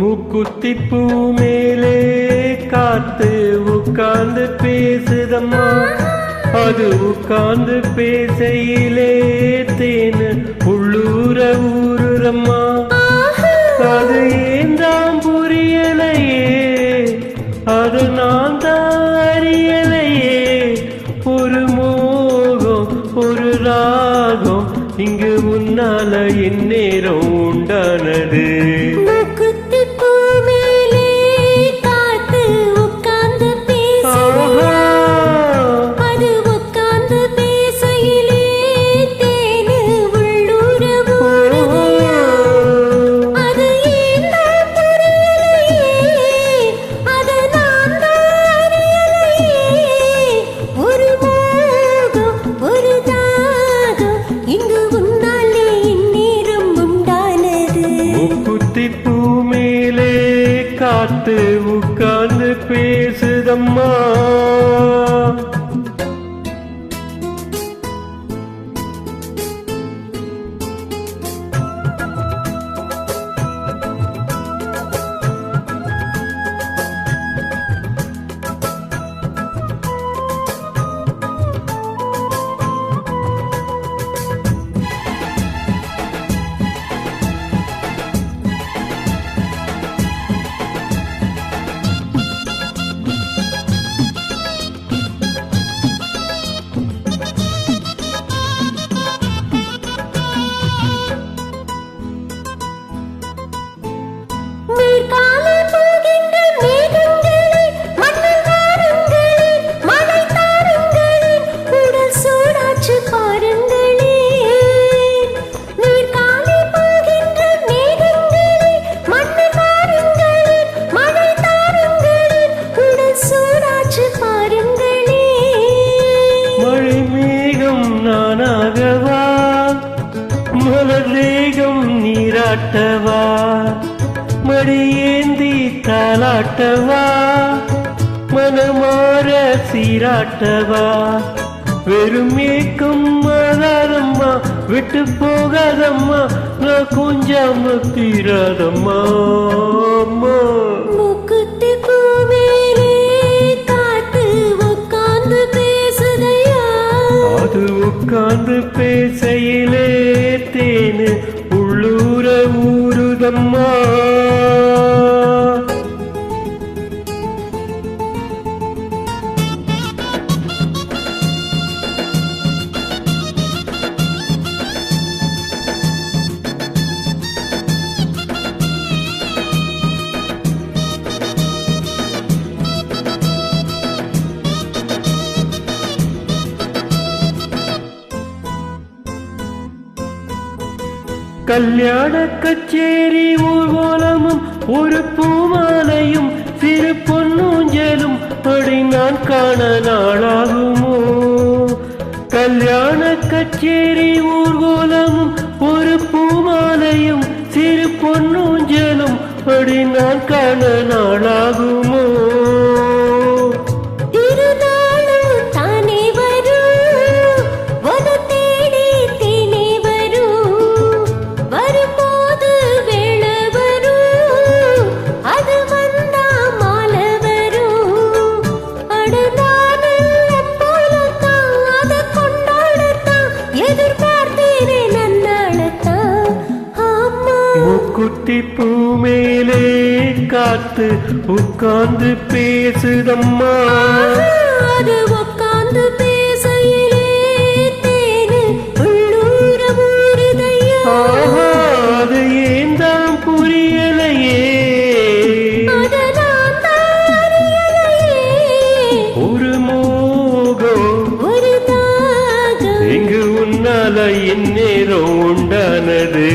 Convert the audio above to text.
மூக்குத்தி பூ மேலே காத்து உட்கார்ந்து பேசுதம்மா. அது உட்கார்ந்து பேசையிலே தேனு உள்ளூர ஊருரம்மா. அது ஏந்தாம் புரியலையே, அது நான் தான் அறியலையே. ஒரு மோகம் ஒரு ராகம் இங்கு முன்னால இந்நேரம் உண்டானது. பூ மேலே காத்து உட்கார்ந்து பேசுதம்மா. நானாகவா மலரேகம் நீராட்டவா, மடியேந்தி தாலாட்டவா, மனமாற சீராட்டவா. வெறும் ஏக்கம் மாறாதம்மா, விட்டு போகாதம்மா, நான் கொஞ்சாம தீராதம்மா. மூக்குத்தி பூ மேலே காத்து உட்கார்ந்து பேசுதையா. அது உட்கார்ந்து பேசையிலே தேனு உள்ளூர ஊருதம்மா. கல்யாண கச்சேரி ஊர்வலமும் ஒரு பூமாலையும் சிறு பொன்னூஞ்சலும் படி நான் காண நாளாகுமோ. கல்யாண கச்சேரி ஊர்வலமும் ஒரு பூமாலையும் சிறு பொன்னூஞ்சலும் படி நான் காண நாளாகுமோ. மூக்குத்தி பூ மேலே காத்து உட்கார்ந்து பேசுதம்மா. அது உட்கார்ந்து பேசையிலே தேனு உள்ளூர ஊருதையா. அது ஏந்தாம் புரியலையே, அது நான் தான் அறியலையே. ஒரு மோகம் ஒரு தாகம் இங்கு உன்னால இந்நேரம் உண்டானது.